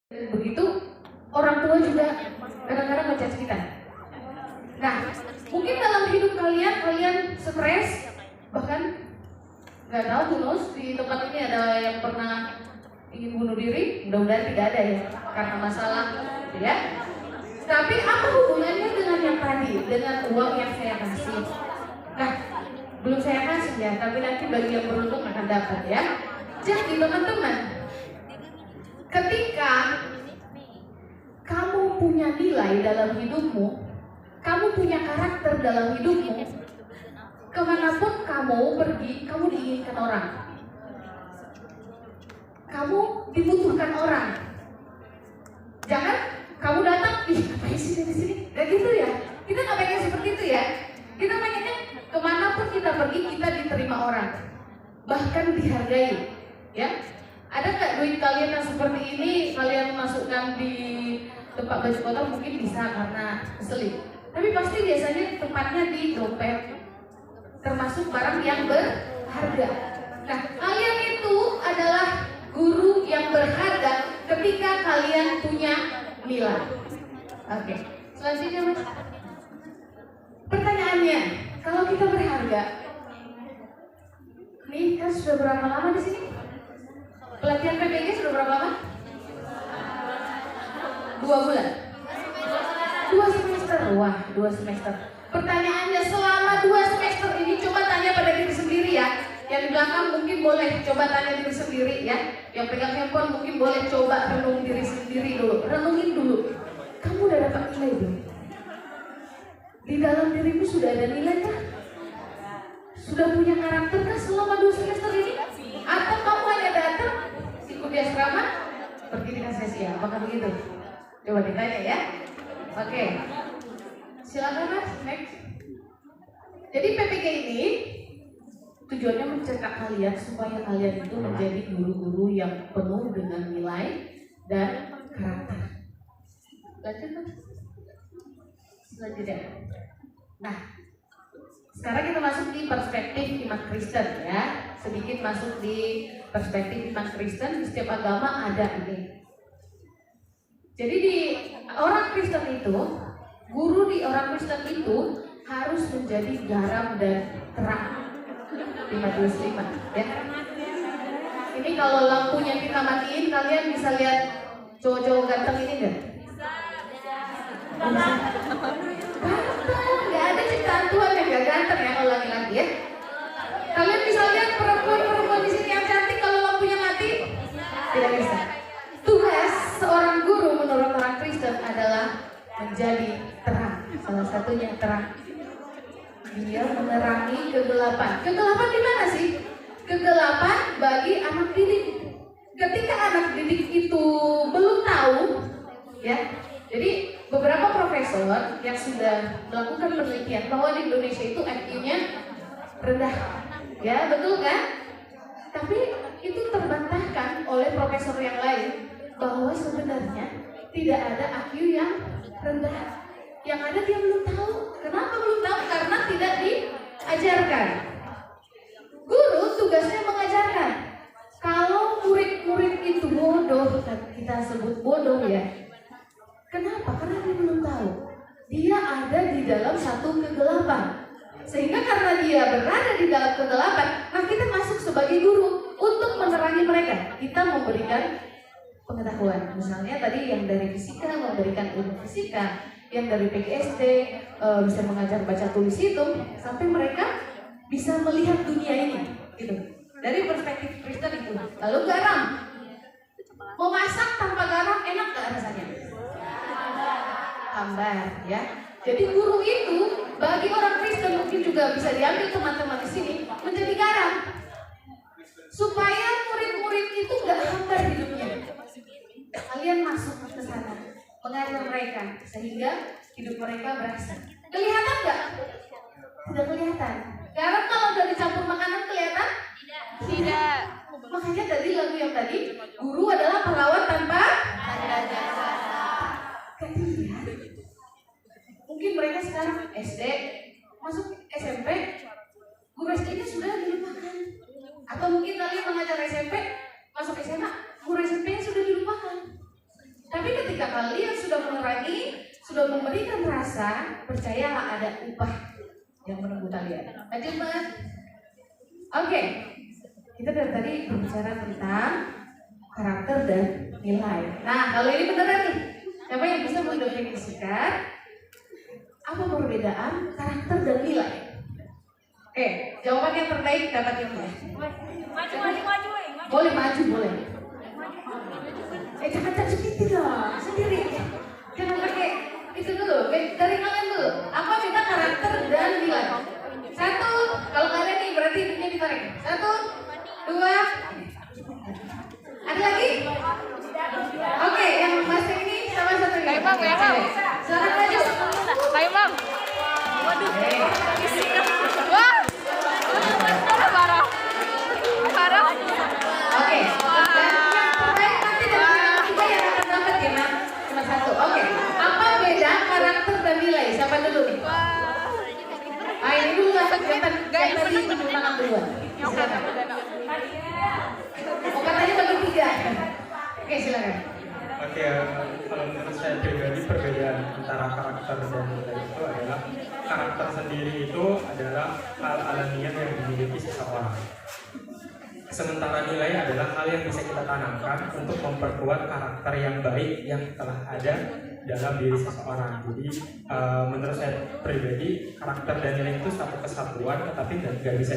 Begitu orang tua juga kadang-kadang ngejudge kita. Nah, mungkin dalam hidup kalian stres, bahkan nggak tahu bonus di tempat ini ada yang pernah ingin bunuh diri. Mudah-mudahan tidak ada ya, karena masalah, ya. Tapi apa hubungannya dengan yang tadi, dengan uang yang saya kasih? Nah, belum saya kasih ya, tapi nanti bagi yang beruntung akan dapat ya. Jadi teman-teman, ketika kamu punya nilai dalam hidupmu, kamu punya karakter dalam hidupmu, kemanapun kamu pergi, kamu diinginkan orang, kamu dibutuhkan orang. Jangan kamu datang, ih ngapain sih di sini? Gak gitu ya. Kita nggak pengen seperti itu ya. Kita pengennya kemanapun kita pergi, kita diterima orang, bahkan dihargai. Ya, ada nggak duit kalian yang seperti ini kalian masukkan di tempat baju kotor? Mungkin bisa karena keselip. Tapi pasti biasanya tempatnya di dompet, termasuk barang yang berharga. Nah, kalian itu adalah guru yang berharga ketika kalian punya nilai. Oke, selanjutnya Mas. Pertanyaannya, kalau kita berharga, nih kan sudah berapa lama di sini? Pelatihan PPG sudah berapa lama? 2 bulan. 2 semester. Wah, 2 semester. Pertanyaannya, selama 2 semester ini coba tanya pada diri sendiri ya. Yang di belakang mungkin boleh coba tanya diri sendiri ya. Yang pegang handphone mungkin boleh coba renung diri sendiri dulu. Renungin dulu. Kamu udah dapat nilai belum? Di dalam dirimu sudah ada nilai kah? Sudah punya karakter kah selama 2 semester ini? Atau kamu hanya datang ikut di asrama, pergi dengan sia-sia? Apakah begitu? Coba ditanya ya. Oke, silakan Mas, next. Jadi PPG ini tujuannya mencetak kalian supaya kalian itu menjadi guru-guru yang penuh dengan nilai dan karakter. Lanjut Mas. Selanjutnya. Nah, sekarang kita masuk di perspektif iman Kristen ya. Sedikit masuk di perspektif iman Kristen. Di setiap agama ada ini. Jadi di orang Kristen itu, guru di orang Kristen itu harus menjadi garam dan terang. 5:5 ya. Ini kalau lampunya kita matiin, kalian bisa lihat cowok-cowok ganteng ini enggak? Ganteng, nggak ada ciptaan Tuhan yang gak ganteng ya kalau laki-laki ya. Kalian bisa lihat perempuan-perempuan di sini yang cantik kalau lampunya mati? Tidak bisa. Tugas seorang guru menurut orang Kristen adalah menjadi terang. Salah satunya terang. Dia menerangi kegelapan. Kegelapan di mana sih? Kegelapan bagi anak didik. Ketika anak didik itu belum tahu, ya. Jadi beberapa profesor yang sudah melakukan penelitian bahwa di Indonesia itu IQ-nya rendah, ya betul kan? Tapi itu terbantahkan oleh profesor yang lain bahwa sebenarnya tidak ada IQ yang rendah. Yang ada dia belum tahu. Kenapa belum tahu? Karena tidak diajarkan. Guru tugasnya mengajarkan. Kalau murid-murid itu bodoh, kita sebut bodoh ya. Kenapa? Karena dia belum tahu. Dia ada di dalam satu kegelapan. Sehingga karena dia berada di dalam kegelapan, nah kita masuk sebagai guru untuk menerangi mereka. Kita memberikan pengetahuan. Misalnya tadi yang dari fisika memberikan ilmu fisika, yang dari PGSD bisa mengajar baca tulis itu, sampai mereka bisa melihat dunia ini. Gitu. Dari perspektif Kristen itu. Lalu garam. Memasak tanpa garam enak gak rasanya? Hambar ya. Jadi guru itu bagi orang Kristen mungkin juga bisa diambil teman-teman di sini menjadi garam supaya murid-murid itu nggak hambar hidupnya. Kalian masuk ke sana, mengajar mereka sehingga hidup mereka berasa. Kelihatan nggak? Tidak kelihatan. Garam kalau udah dicampur makanan kelihatan? Tidak. Makanya tadi lagu yang tadi, guru adalah perawat tanpa jasa. Mungkin mereka sekarang SD, masuk SMP, guru SD-nya sudah dilupakan. Atau mungkin kalian mengajar SMP, masuk SMA, guru SMP-nya sudah dilupakan. ketika kalian sudah menerangi, sudah memberikan rasa, percayalah ada upah yang menunggu kalian. Lanjut Mas. Oke, kita dari tadi berbicara tentang karakter dan nilai. Nah, kalau ini beneran nih, siapa yang bisa mendefinisikan apa perbedaan karakter dan nilai? Oke, jawaban yang terbaik dapat yang mana? Maju. Boleh maju, boleh. Jangan sendiri dong, sendiri. Jangan pakai itu dulu, dari kalian dulu. Apa beda karakter dan nilai? Satu, kalau nggak ada nih berarti hidupnya ditarik. Satu, dua. Ada lagi? Oke, yang masih ini sama satu lagi. Kayak Bang, ya Bang. Silakan maju. Kayak Bang. Waduh. Wah. Parah. Oke. Dan yang terbaik nanti dari yang tiga yang akan dapat ya, Mas. Cuma satu. Oke. Apa beda karakter dan nilai? Siapa dulu nih? Ini dulu lah. Yang tadi tunjuk tangan duluan. Silakan. Oh, katanya bagi tiga. Oke, silakan. Oke, kalau menurut saya pribadi perbedaan antara karakter dan nilai itu adalah karakter sendiri itu adalah hal alamiah yang dimiliki seseorang. Sementara nilai adalah hal yang bisa kita tanamkan untuk memperkuat karakter yang baik yang telah ada dalam diri seseorang. Jadi menurut saya pribadi karakter dan nilai itu satu kesatuan, tetapi tidak bisa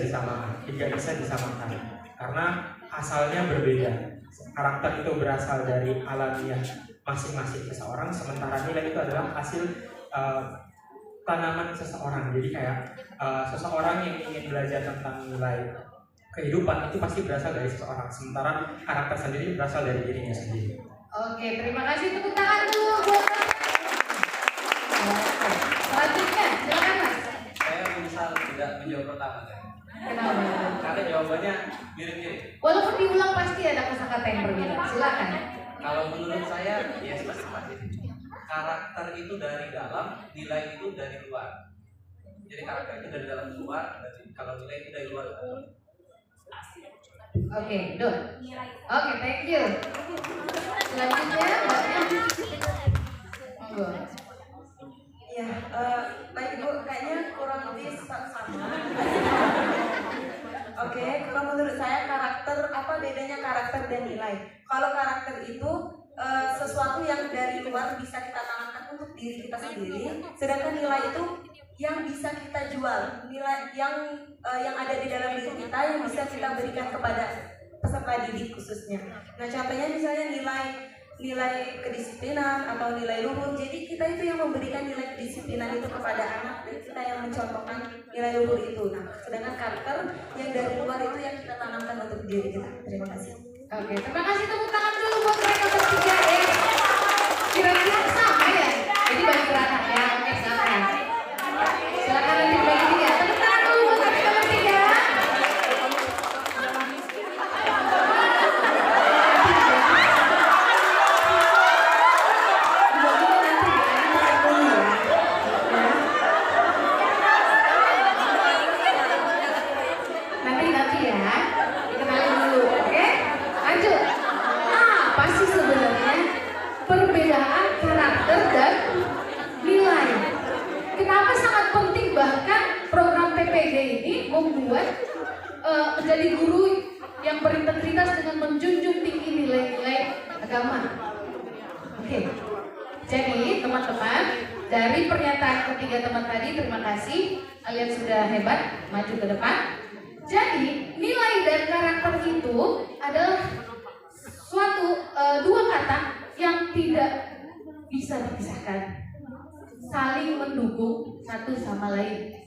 disamakan karena asalnya berbeda. Karakter itu berasal dari alamiah masing-masing seseorang, sementara nilai itu adalah hasil tanaman seseorang. Jadi kayak seseorang yang ingin belajar tentang nilai kehidupan itu pasti berasal dari seseorang, sementara karakter sendiri berasal dari dirinya sendiri. Oke, terima kasih, tepuk tangan dulu buat. Selanjutnya, silakan Mas. Saya misal tidak menjawab pertama saya. Kenapa? Karena jawabannya mirip-mirip. Walaupun diulang pasti ada kosakata yang berbeda. Silakan. Kalau menurut saya, ya pasti. Karakter itu dari dalam, nilai itu dari luar. Jadi karakter itu dari dalam ke luar, kalau nilai itu dari luar ke dalam. Oke, Dut. Oke, thank you. Selanjutnya, Mbaknya. Monggo. Ya, baik Ibu, kayaknya kurang lebih sama. Oke, kalau menurut saya apa bedanya karakter dan nilai? Kalau karakter itu sesuatu yang dari luar bisa kita tanamkan untuk diri kita sendiri, sedangkan nilai itu yang bisa kita jual, nilai yang ada di dalam diri kita yang bisa kita berikan kepada peserta didik khususnya. Nah, contohnya misalnya nilai kedisiplinan atau nilai luhur. Jadi kita itu yang memberikan nilai kedisiplinan itu kepada anak, dan kita yang mencontohkan nilai luhur itu. Nah, sedangkan karakter yang dari luar itu yang kita tanamkan untuk diri kita. Terima kasih. Oke, terima kasih, tepuk tangan dulu buat mereka bertiga ya. Kira-kira sama ya? Jadi bagi gerakan ya. Oke, silakan. Silakan nanti bagi tiga. Tepuk tangan dulu buat mereka bertiga. Nanti ya, dikenalin dulu, oke? Lanjut. Apa sih sebenarnya perbedaan karakter dan nilai? Kenapa sangat penting bahkan program PPG ini membuat menjadi guru yang berintegritas dengan menjunjung tinggi nilai-nilai agama. Oke. Jadi teman-teman, dari pernyataan ketiga teman tadi, terima kasih, kalian sudah hebat, maju ke depan. Jadi nilai dan karakter itu adalah suatu dua kata yang tidak bisa dipisahkan, saling mendukung satu sama lain.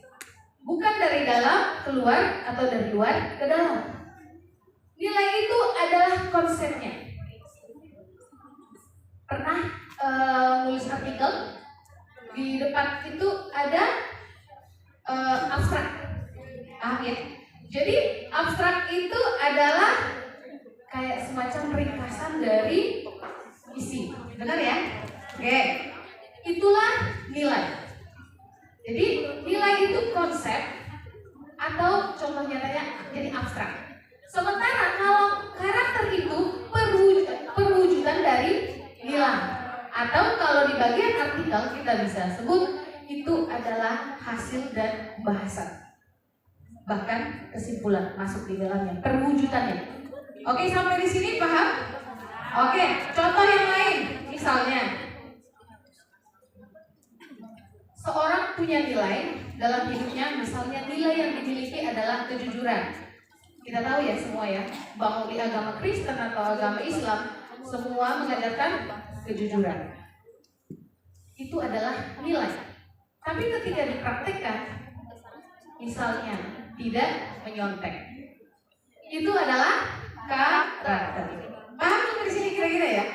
Bukan dari dalam keluar atau dari luar ke dalam. Nilai itu adalah konsepnya. Pernah nulis artikel di depan itu ada abstrak, ya. Jadi abstrak itu adalah kayak semacam ringkasan dari isi, benar ya? Oke, itulah nilai. Jadi nilai itu konsep atau contoh nyatanya jadi abstrak. Sementara kalau karakter itu perwujudan dari nilai. Atau kalau di bagian artikel kita bisa sebut itu adalah hasil dan bahasan. Bahkan kesimpulan masuk di dalamnya, perwujudannya. Oke, sampai di sini paham? Oke, contoh yang lain. Misalnya, seorang punya nilai dalam hidupnya, misalnya nilai yang dimiliki adalah kejujuran. Kita tahu ya semua ya, bahwa di agama Kristen atau agama Islam, semua mengajarkan kejujuran. Itu adalah nilai. Tapi ketika dipraktekkan, misalnya tidak menyontek, itu adalah karakter. Paham sampai di sini kira-kira ya?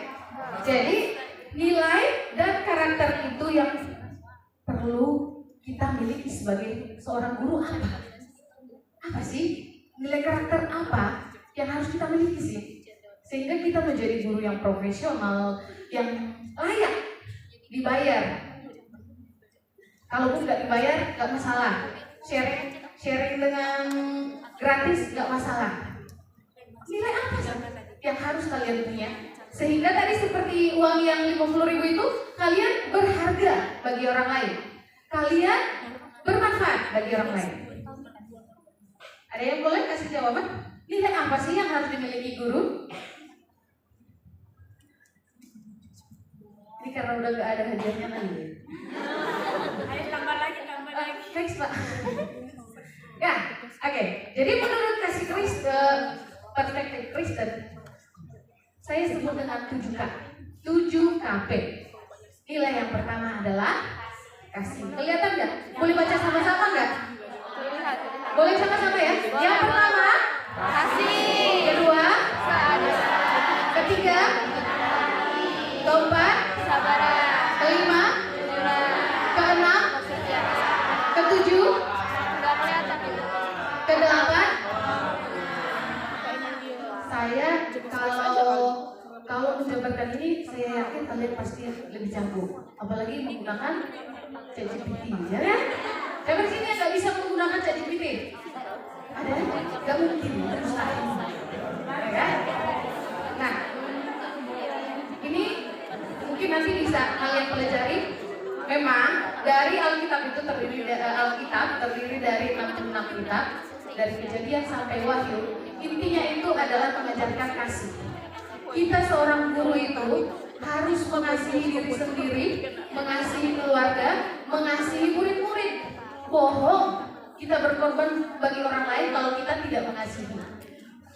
Jadi nilai dan karakter itu yang perlu kita miliki sebagai seorang guru apa? Apa sih? Nilai karakter apa yang harus kita miliki sih? Sehingga kita menjadi guru yang profesional, yang layak dibayar. Kalaupun nggak dibayar, nggak masalah. Sharing dengan gratis nggak masalah. Nilai apa sih yang harus kalian punya? Sehingga tadi seperti uang yang 50.000 itu, kalian berharga bagi orang lain. Kalian bermanfaat bagi orang lain. Ada yang boleh kasih jawaban? Nilai apa sih yang harus dimiliki guru? Ini karena udah gak ada hadiahnya lagi. Ayo tambah lagi. Thanks Pak. Ya, oke. Jadi menurut kasih Kristen, perspektif Kristen, saya sebut dengan 7K. 7KP. Nilai yang pertama adalah kasih. Kelihatan nggak? Boleh baca sama-sama nggak? Boleh sama-sama ya? Yang pertama, kasih. Kedua, ketiga, keempat, kelima, keenam, ketujuh, kedelapan. Saya kalau menjabarkan ini, saya yakin kalian pasti lebih jago. Apalagi menggunakan ChatGPT, ya kan? Siapa di sini yang nggak bisa menggunakan ChatGPT? Ada? Nggak mungkin, mustahil. Ya kan? Nah, ini mungkin nanti bisa kalian pelajari. Memang dari Alkitab itu terdiri dari 66 kitab, dari Kejadian sampai Wahyu. Intinya itu adalah mengajarkan kasih. Kita seorang guru itu harus mengasihi diri sendiri, mengasihi keluarga, mengasihi murid-murid. Bohong kita berkorban bagi orang lain kalau kita tidak mengasihi.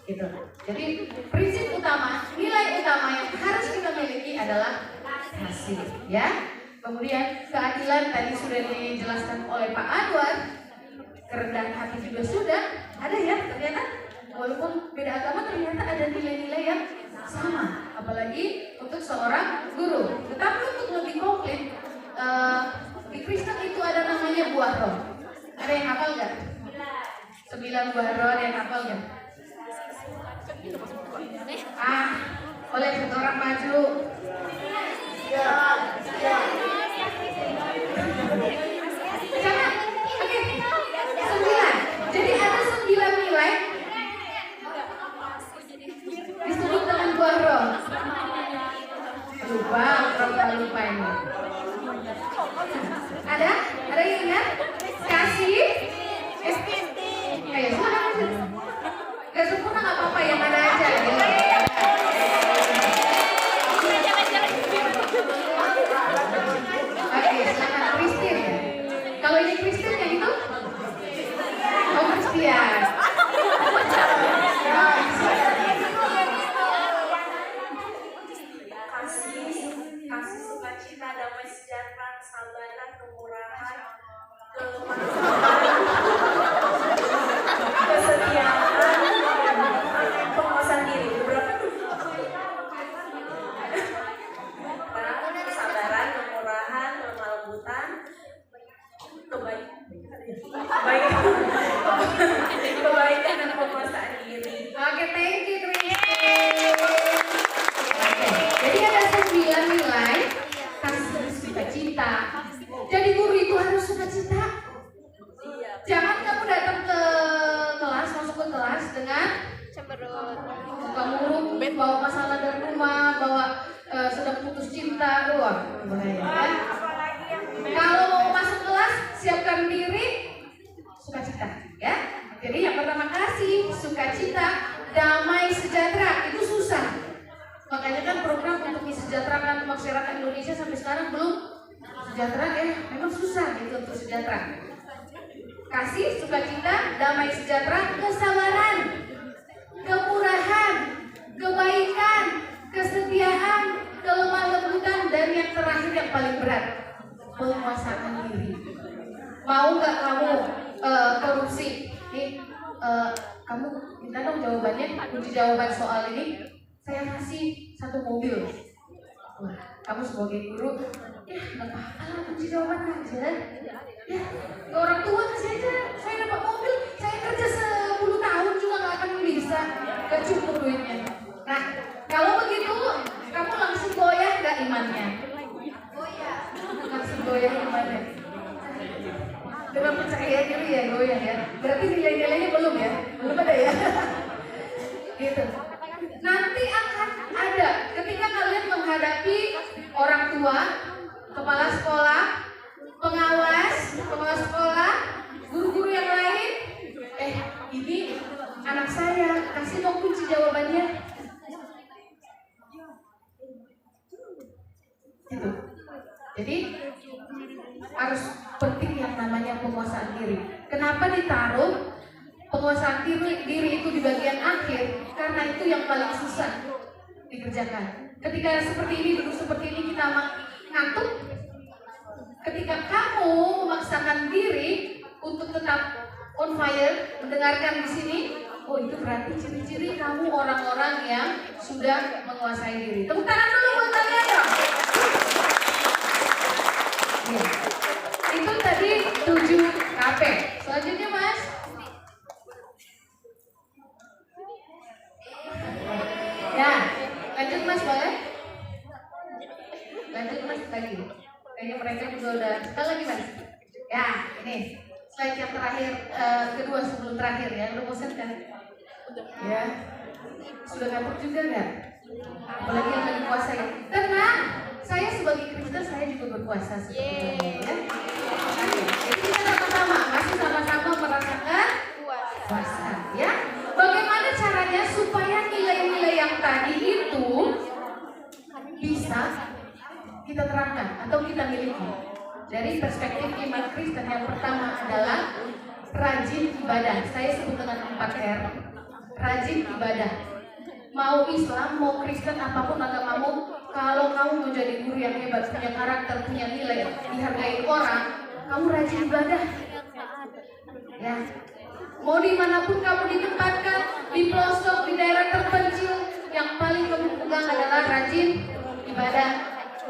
Gitu. Jadi prinsip utama, nilai utama yang harus kita miliki adalah kasih, ya. Kemudian keadilan tadi sudah dijelaskan oleh Pak Anwar. Kerendahan hati juga sudah ada ya, ternyata walaupun beda agama ternyata ada nilai-nilai yang sama, apalagi untuk seorang guru. Tetapi untuk lebih konkret, di Kristen itu ada namanya buah roh. Ada yang hafal nggak? 9 buah roh, ada yang hafal nggak? Oleh satu orang maju. Sama, oke. 9. Jadi ada 9 nilai disebut dengan buah roh. Lupa ini. Ada yang ingat? Kasih, ayo silakan. Gak sempurna nggak apa-apa, yang ada aja. Oke, silakan Kristin. Kalau ini Kristin yang itu? Oh, Kristian. Kasih, sukacita, damai sejahtera, kesabaran, kemurahan, kesetiaan, penguasaan diri. Kesabaran, kemurahan, lemah lembutan, kebaikan dan penguasaan diri. Oke, thank you Kristin. Jadi ada 9 nilai kasih, sukacita. Jadi guru itu harus sukacita. wah bahaya ya. Apalagi yang Kalau mau masuk kelas, siapkan diri, sukacita, ya. Jadi yang pertama kasih, sukacita, damai sejahtera, itu susah. Makanya kan program untuk mensejahterakan masyarakat Indonesia sampai sekarang belum sejahtera ya, memang susah gitu untuk sejahtera. Kasih, sukacita, damai sejahtera, kesabaran, kemurahan, kebaikan, kesetiaan, kelemah lembutan, dan yang terakhir yang paling berat, penguasaan diri. Mau nggak kamu korupsi? Nih, kamu minta dong jawabannya, kunci jawaban soal ini. Saya kasih 1 mobil. Wah, kamu sebagai guru, ya nggak apa-apa lah, kunci jawaban aja. Ya, ke orang tua kasih aja. Saya dapat mobil, saya kerja 10 tahun juga nggak akan bisa, nggak cukup duitnya. Nah, kalau begitu, kamu langsung goyah nggak imannya? Goyah, langsung goyah imannya. Dengan percaya diri ya goyah ya. Berarti nilai-nilainya belum ya? Belum ada ya? Gitu. Nanti akan ada ketika kalian menghadapi orang tua, kepala sekolah, pengawas sekolah, guru-guru yang lain. Ini anak saya, kasih dong kunci jawabannya. Gitu. Jadi harus penting yang namanya penguasaan diri. Kenapa ditaruh penguasaan diri itu di bagian akhir? Karena itu yang paling susah dikerjakan. Ketika seperti ini, duduk seperti ini, kita ngantuk. Ketika kamu memaksakan diri untuk tetap on fire, mendengarkan di sini, oh itu berarti ciri-ciri kamu orang-orang yang sudah menguasai diri. Tepuk tangan dulu buat kalian dong. Ya. Itu tadi 7 KP. Selanjutnya Mas. Ya, lanjut Mas boleh? Lanjut Mas lagi. Kayaknya mereka juga udah. Kita lagi Mas. Ya, ini slide yang terakhir, kedua sebelum terakhir ya. Udah bosan kan? Ya. Sudah ngantuk juga nggak? Apalagi yang lagi puasa ya. Tenang. Saya sebagai Kristen saya juga berpuasa seperti ini ya. Jadi kita sama-sama masih sama-sama merasakan puasa ya. Bagaimana caranya supaya nilai-nilai yang tadi itu bisa kita terapkan atau kita miliki? Dari perspektif iman Kristen yang pertama adalah rajin ibadah. Saya sebut dengan 4R. Rajin ibadah. Mau Islam, mau Kristen, apapun agamamu, kalau kamu mau jadi guru yang hebat, punya karakter, punya nilai, dihargai orang, kamu rajin ibadah. Ya. Mau dimanapun kamu ditempatkan, di pelosok, di daerah terpencil, yang paling kamu pegang adalah rajin ibadah.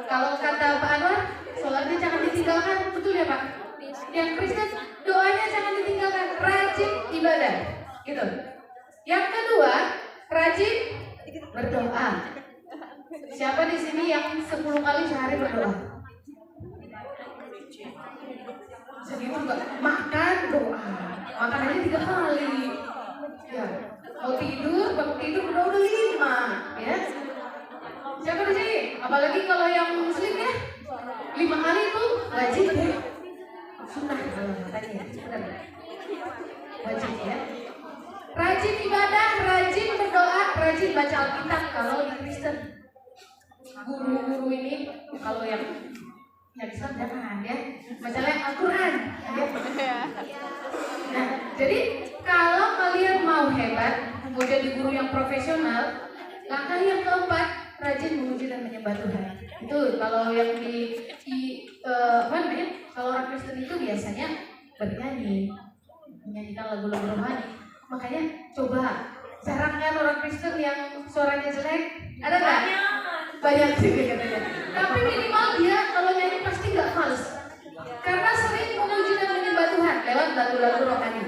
Kalau kata Pak Anwar, sholatnya jangan ditinggalkan, betul ya Pak? Yang Kristen, doanya jangan ditinggalkan, rajin ibadah. Gitu. Yang kedua, rajin berdoa. Siapa di sini yang 10 kali sehari berdoa? Segitu enggak? Makan doa. Makan aja 3 kali. Ya. Mau tidur, bangun tidur berdoa udah 5, ya. Siapa di sini? Apalagi kalau yang muslim ya, 5 kali itu wajib ya. Sunnah kalau katanya. Benar. Wajib ya. Rajin ibadah, rajin berdoa, rajin baca Alkitab. Kalau di Kristen, guru-guru ini, kalau yang Islam jangan ya, bacanya Al-Quran ya. Nah, jadi kalau kalian mau hebat, mau jadi guru yang profesional, langkah yang keempat, rajin memuji dan menyembah Tuhan. Itu kalau yang apa namanya? Kalau orang Kristen itu biasanya bernyanyi, menyanyikan lagu-lagu rohani. Makanya coba, jarang kan orang Kristen yang suaranya jelek? Ada nggak? Banyak juga katanya. Tapi minimal dia kalau nyanyi pasti nggak fals, karena sering memuji dan menyembah Tuhan lewat lagu-lagu rohani.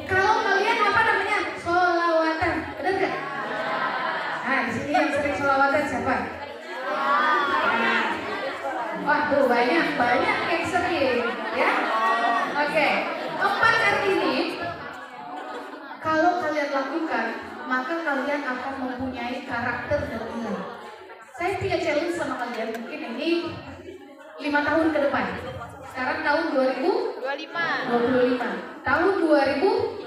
Kalau kalian apa namanya? Sholawatan, benar nggak? Nah di sini yang sering sholawatan siapa? Wah tuh banyak yang sering, ya. Oke, 4R ini kalau kalian lakukan, maka kalian akan mempunyai karakter dan nilai. Saya punya challenge sama kalian, mungkin ini 5 tahun ke depan. Sekarang tahun 2025. Tahun 2030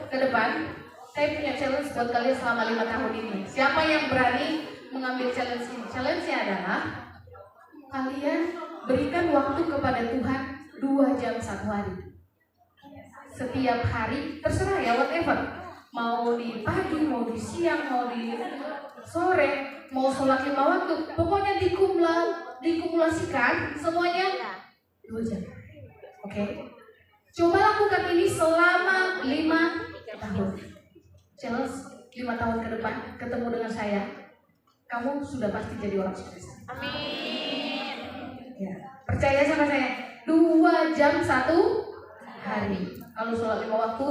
ke depan, saya punya challenge buat kalian selama 5 tahun ini. Siapa yang berani mengambil challenge ini? Challenge-nya adalah kalian berikan waktu kepada Tuhan 2 jam 1 hari. Setiap hari, terserah ya, whatever. Mau di pagi, mau di siang, mau di sore, mau sholat 5 waktu. Pokoknya dikumulasikan semuanya 2 jam. Oke? Coba lakukan ini selama 5 tahun. Challenge 5 tahun ke depan, ketemu dengan saya, kamu sudah pasti jadi orang sukses. Amin. Ya, percaya sama saya. 2 jam 1 hari. Kalau sholat 5 waktu,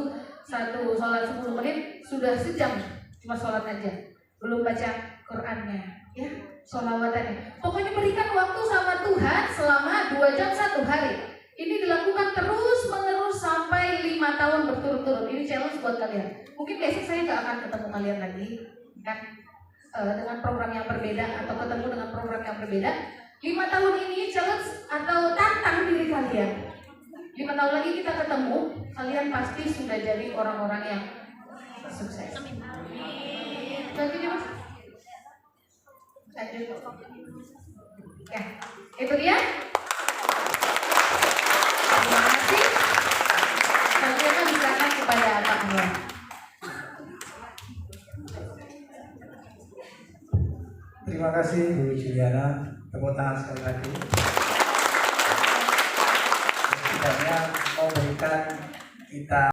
sholat 10 menit, sudah sejam cuma sholat aja, belum baca Qurannya, ya, sholawatannya. Pokoknya berikan waktu sama Tuhan selama 2 jam 1 hari. Ini dilakukan terus menerus sampai 5 tahun berturut-turut. Ini challenge buat kalian. Mungkin besok saya nggak akan ketemu kalian lagi, kan? Dengan program yang berbeda atau ketemu dengan program yang berbeda. 5 tahun ini challenge atau tantang diri kalian. 5 tahun lagi kita ketemu, kalian pasti sudah jadi orang-orang yang sukses. Lagi nih mas? Lanjut. Ya, itu dia. Terima kasih. Kalian diserahkan kepada Pak Anwar. Terima kasih Bu Juliana. Tepuk tangan sekali lagi. Setidaknya memberikan kita